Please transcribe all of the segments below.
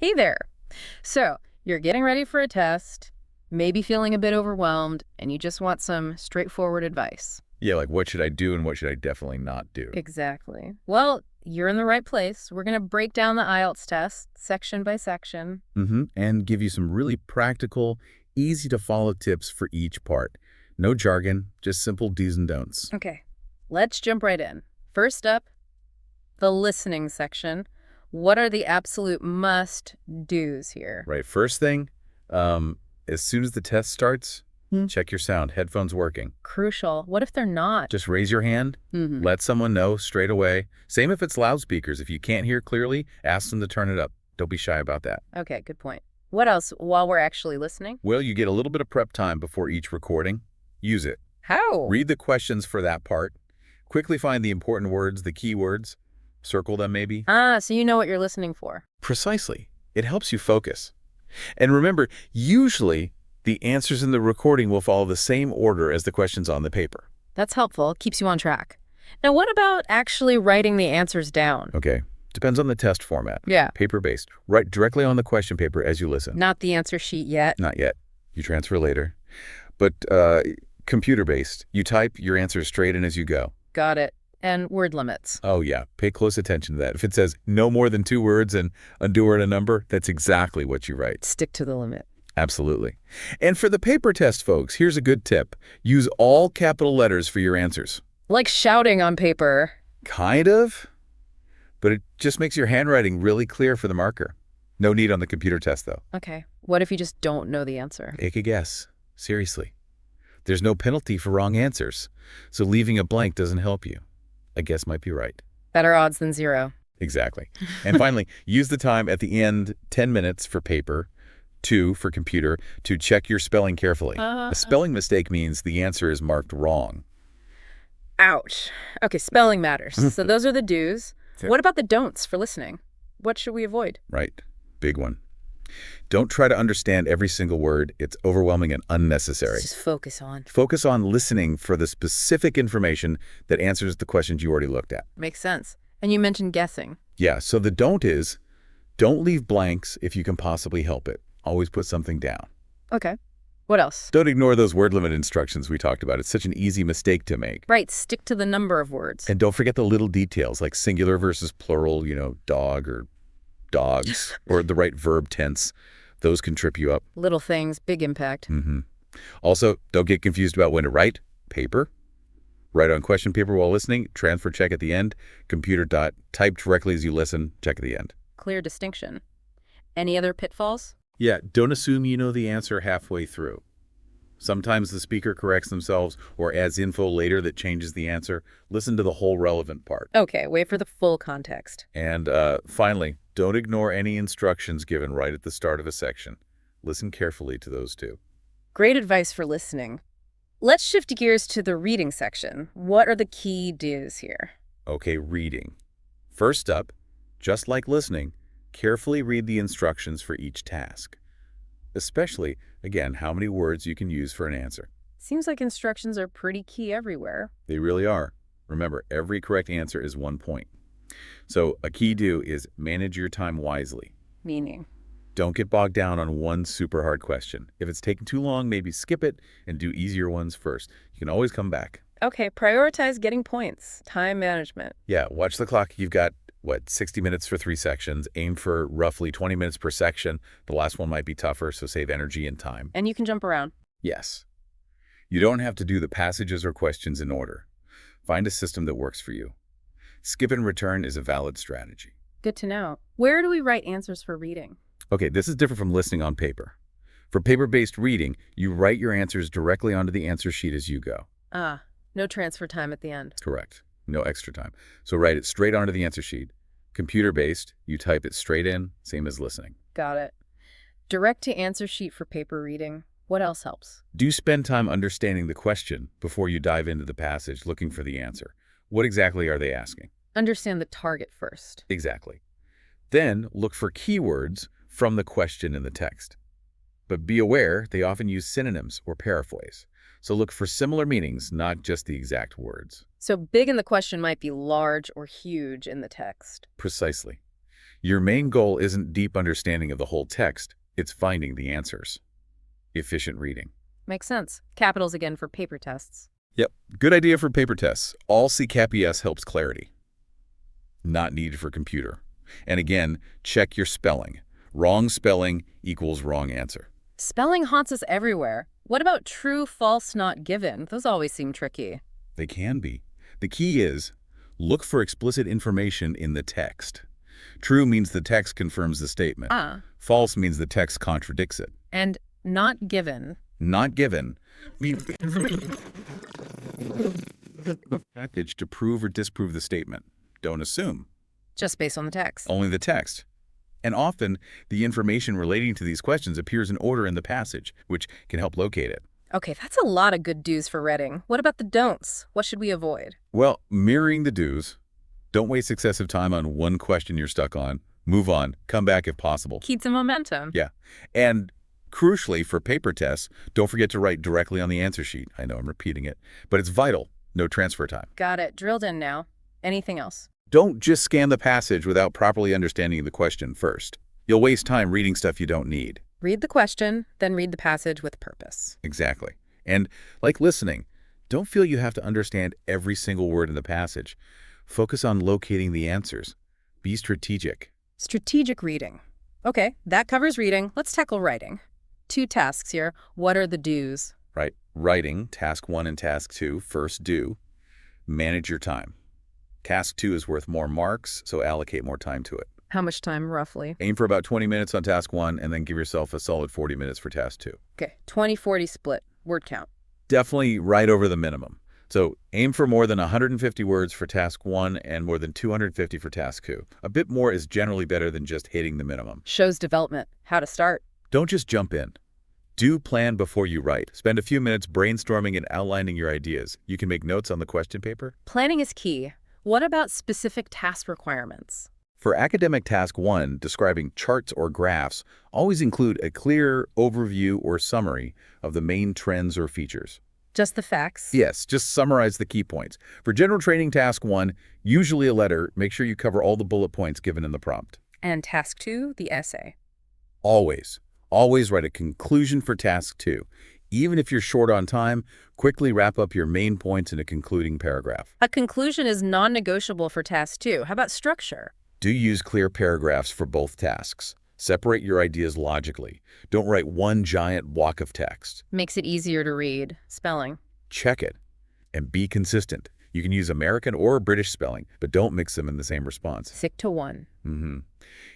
Hey there. So, you're getting ready for a test, maybe feeling a bit overwhelmed, and you just want some straightforward advice. Yeah, like what should I do and what should I definitely not do? Exactly. Well, you're in the right place. We're going to break down the Ielts test section by section. And give you some really practical, easy to follow tips for each part. No jargon, just simple do's and don'ts. Okay, let's jump right in. First up, the listening section. What are the absolute must-dos here? Right, first thing, as soon as the test starts, check your sound, headphones working. Crucial. What if they're not? Just raise your hand, let someone know straight away. Same if it's loudspeakers. If you can't hear clearly, ask them to turn it up. Don't be shy about that. Okay, good point. What else while we're actually listening? Well, you get a little bit of prep time before each recording. Use it. How? Read the questions for that part. Quickly find the important words, the key words. Circle them maybe. So you know what you're listening for. Precisely. It helps you focus. And remember, usually the answers in the recording will follow the same order as the questions on the paper. That's helpful. Keeps you on track. Now, what about actually writing the answers down? Okay. Depends on the test format. Yeah. Paper-based. Write directly on the question paper as you listen. Not the answer sheet yet. Not yet. You transfer later. But computer-based. You type your answers straight in as you go. Got it. And word limits. Oh, yeah. Pay close attention to that. If it says no more than 2 words and undo word a number, that's exactly what you write. Stick to the limit. Absolutely. And for the paper test, folks, here's a good tip. Use all capital letters for your answers. Like shouting on paper. Kind of. But it just makes your handwriting really clear for the marker. No need on the computer test, though. Okay. What if you just don't know the answer? Take a guess. Seriously. There's no penalty for wrong answers, so leaving a blank doesn't help you. A guess might be right. Better odds than 0. Exactly. And finally, use the time at the end, 10 minutes for paper, 2 for computer, to check your spelling carefully. A spelling mistake means the answer is marked wrong. Ouch. Okay, spelling matters. So those are the do's. What about the don'ts for listening? What should we avoid? Right. Big one. Don't try to understand every single word. It's overwhelming and unnecessary. Just focus on. Focus on listening for the specific information that answers the questions you already looked at. Makes sense. And you mentioned guessing. Yeah, so the don't is, don't leave blanks if you can possibly help it. Always put something down. Okay. What else? Don't ignore those word limit instructions we talked about. It's such an easy mistake to make. Right, stick to the number of words. And don't forget the little details like singular versus plural, dog or dogs, or the right verb tense. Those can trip you up. Little things, big impact. Also, don't get confused about when to write. Paper. Write on question paper while listening. Transfer check at the end. Computer dot. Type directly as you listen. Check at the end. Clear distinction. Any other pitfalls? Yeah, don't assume you know the answer halfway through. Sometimes the speaker corrects themselves or adds info later that changes the answer. Listen to the whole relevant part. Okay, wait for the full context. And finally, don't ignore any instructions given right at the start of a section. Listen carefully to those too. Great advice for listening. Let's shift gears to the reading section. What are the key do's here? Okay, reading. First up, just like listening, carefully read the instructions for each task. Especially, again, how many words you can use for an answer. Seems like instructions are pretty key everywhere. They really are. Remember, every correct answer is 1 point. So a key do is manage your time wisely. Meaning? Don't get bogged down on one super hard question. If it's taking too long, maybe skip it and do easier ones first. You can always come back. Okay, prioritize getting points. Time management. Yeah, watch the clock. You've got 60 minutes for 3 sections. Aim for roughly 20 minutes per section. The last one might be tougher, so save energy and time. And you can jump around. Yes. You don't have to do the passages or questions in order. Find a system that works for you. Skip and return is a valid strategy. Good to know. Where do we write answers for reading? Okay, this is different from listening on paper. For paper-based reading, you write your answers directly onto the answer sheet as you go. No transfer time at the end. Correct. No extra time. So write it straight onto the answer sheet. Computer-based, you type it straight in, same as listening. Got it. Direct to answer sheet for paper reading. What else helps? Do spend time understanding the question before you dive into the passage looking for the answer. What exactly are they asking? Understand the target first. Exactly. Then look for keywords from the question in the text. But be aware they often use synonyms or paraphrase. So look for similar meanings, not just the exact words. So big in the question might be large or huge in the text. Precisely. Your main goal isn't deep understanding of the whole text, it's finding the answers. Efficient reading. Makes sense. Capitals again for paper tests. Yep, good idea for paper tests. All CCAP-ES helps clarity. Not needed for computer. And again, check your spelling. Wrong spelling equals wrong answer. Spelling haunts us everywhere. What about true, false, not given? Those always seem tricky. They can be. The key is, look for explicit information in the text. True means the text confirms the statement. False means the text contradicts it. And not given. Not given. Package to prove or disprove the statement. Don't assume. Just based on the text. Only the text. And often, the information relating to these questions appears in order in the passage, which can help locate it. Okay, that's a lot of good do's for reading. What about the don'ts? What should we avoid? Well, mirroring the do's. Don't waste excessive time on one question you're stuck on. Move on. Come back if possible. Keep the momentum. Yeah. And crucially, for paper tests, don't forget to write directly on the answer sheet. I know I'm repeating it, but it's vital. No transfer time. Got it. Drilled in now. Anything else? Don't just scan the passage without properly understanding the question first. You'll waste time reading stuff you don't need. Read the question, then read the passage with purpose. Exactly. And like listening, don't feel you have to understand every single word in the passage. Focus on locating the answers. Be strategic. Strategic reading. Okay, that covers reading. Let's tackle writing. 2 tasks here. What are the do's? Right. Writing, task 1 and task 2. First, do. Manage your time. Task 2 is worth more marks, so allocate more time to it. How much time, roughly? Aim for about 20 minutes on task 1, and then give yourself a solid 40 minutes for task 2. Okay, 20-40 split. Word count. Definitely right over the minimum. So aim for more than 150 words for task 1 and more than 250 for task 2. A bit more is generally better than just hitting the minimum. Shows development. How to start. Don't just jump in. Do plan before you write. Spend a few minutes brainstorming and outlining your ideas. You can make notes on the question paper. Planning is key. What about specific task requirements? For academic task 1, describing charts or graphs, always include a clear overview or summary of the main trends or features. Just the facts? Yes, just summarize the key points. For general training task 1, usually a letter, make sure you cover all the bullet points given in the prompt. And task 2, the essay. Always write a conclusion for task 2. Even if you're short on time, quickly wrap up your main points in a concluding paragraph. A conclusion is non-negotiable for task 2. How about structure? Do use clear paragraphs for both tasks. Separate your ideas logically. Don't write one giant block of text. Makes it easier to read. Spelling. Check it. And be consistent. You can use American or British spelling, but don't mix them in the same response. Stick to one.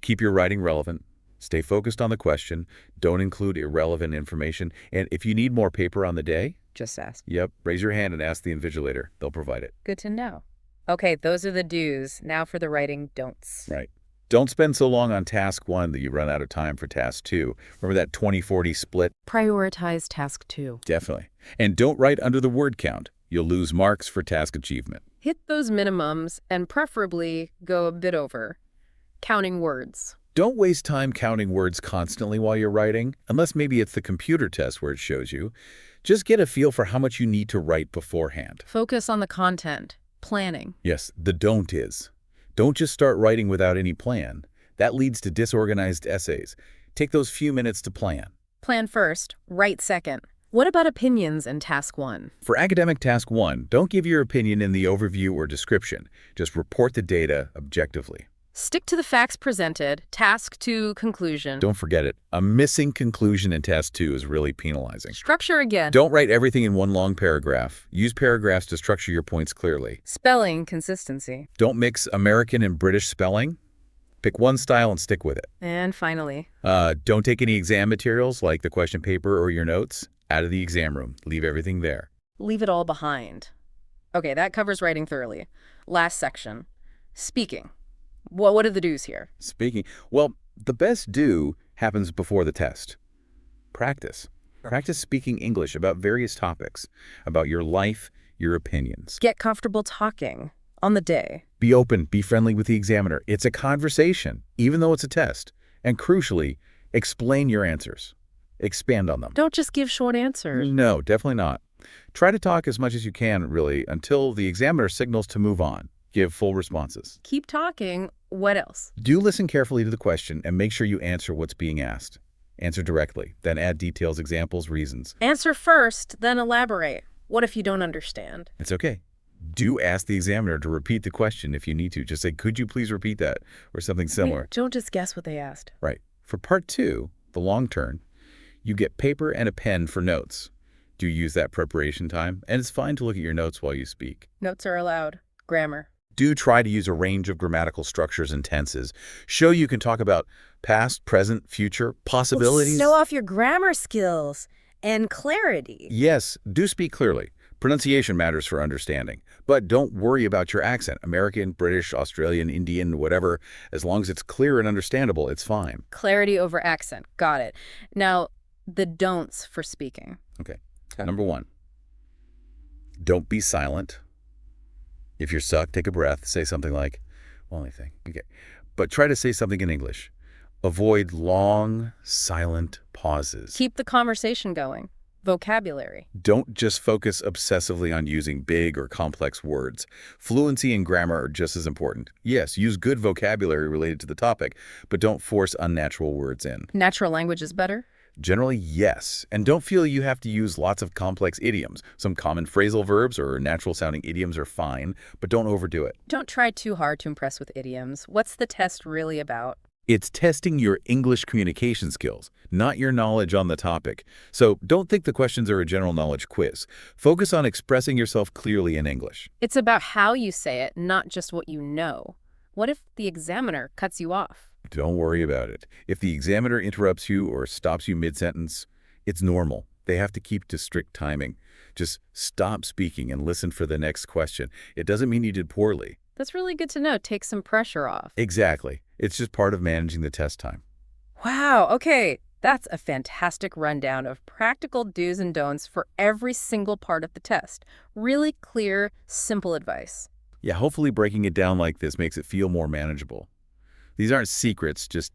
Keep your writing relevant. Stay focused on the question. Don't include irrelevant information. And if you need more paper on the day, just ask. Yep, raise your hand and ask the invigilator. They'll provide it. Good to know. Okay, those are the do's. Now for the writing don'ts. Right. Don't spend so long on task 1 that you run out of time for task 2. Remember that 20-40 split? Prioritize task 2. Definitely. And don't write under the word count. You'll lose marks for task achievement. Hit those minimums and preferably go a bit over. Counting words. Don't waste time counting words constantly while you're writing, unless maybe it's the computer test where it shows you. Just get a feel for how much you need to write beforehand. Focus on the content. Planning. Yes, the don't is. Don't just start writing without any plan. That leads to disorganized essays. Take those few minutes to plan. Plan first, write second. What about opinions in task 1? For academic task 1, don't give your opinion in the overview or description. Just report the data objectively. Stick to the facts presented. Task 2, conclusion. Don't forget it. A missing conclusion in task 2 is really penalizing. Structure again. Don't write everything in one long paragraph. Use paragraphs to structure your points clearly. Spelling consistency. Don't mix American and British spelling. Pick one style and stick with it. And finally, don't take any exam materials like the question paper or your notes out of the exam room. Leave everything there. Leave it all behind. Okay, that covers writing thoroughly. Last section. Speaking. What are the do's here? Speaking. Well, the best do happens before the test. Practice. Practice speaking English about various topics, about your life, your opinions. Get comfortable talking on the day. Be open, be friendly with the examiner. It's a conversation, even though it's a test. And crucially, explain your answers. Expand on them. Don't just give short answers. No, definitely not. Try to talk as much as you can, really, until the examiner signals to move on. Give full responses. Keep talking What else? Do listen carefully to the question and make sure you answer what's being asked. Answer directly, then add details, examples, reasons. Answer first, then elaborate. What if you don't understand? It's okay. Do ask the examiner to repeat the question if you need to. Just say, could you please repeat that? Or something similar. Don't just guess what they asked. Right. For part 2, the long turn, you get paper and a pen for notes. Do use that preparation time, and it's fine to look at your notes while you speak. Notes are allowed. Grammar. Do try to use a range of grammatical structures and tenses. Show you can talk about past, present, future, possibilities. Show off your grammar skills and clarity. Yes, do speak clearly. Pronunciation matters for understanding. But don't worry about your accent. American, British, Australian, Indian, whatever. As long as it's clear and understandable, it's fine. Clarity over accent. Got it. Now, the don'ts for speaking. Okay. Number 1, don't be silent. If you're stuck, take a breath. Say something like, well, anything. Okay. But try to say something in English. Avoid long, silent pauses. Keep the conversation going. Vocabulary. Don't just focus obsessively on using big or complex words. Fluency and grammar are just as important. Yes, use good vocabulary related to the topic, but don't force unnatural words in. Natural language is better? Generally, yes. And don't feel you have to use lots of complex idioms. Some common phrasal verbs or natural-sounding idioms are fine, but don't overdo it. Don't try too hard to impress with idioms. What's the test really about? It's testing your English communication skills, not your knowledge on the topic. So don't think the questions are a general knowledge quiz. Focus on expressing yourself clearly in English. It's about how you say it, not just what you know. What if the examiner cuts you off? Don't worry about it. If the examiner interrupts you or stops you mid-sentence, it's normal. They have to keep to strict timing. Just stop speaking and listen for the next question. It doesn't mean you did poorly. That's really good to know. Take some pressure off. Exactly. It's just part of managing the test time. Wow. Okay. That's a fantastic rundown of practical do's and don'ts for every single part of the test. Really clear, simple advice. Yeah, hopefully breaking it down like this makes it feel more manageable. These aren't secrets, just,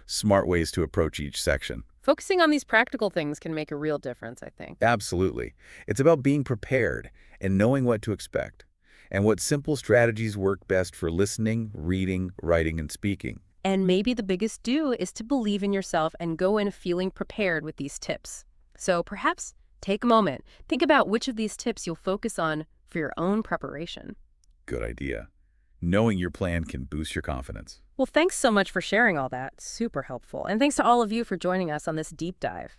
smart ways to approach each section. Focusing on these practical things can make a real difference, I think. Absolutely. It's about being prepared and knowing what to expect, and what simple strategies work best for listening, reading, writing, and speaking. And maybe the biggest do is to believe in yourself and go in feeling prepared with these tips. So perhaps take a moment. Think about which of these tips you'll focus on for your own preparation. Good idea. Knowing your plan can boost your confidence. Well, thanks so much for sharing all that. Super helpful. And thanks to all of you for joining us on this deep dive.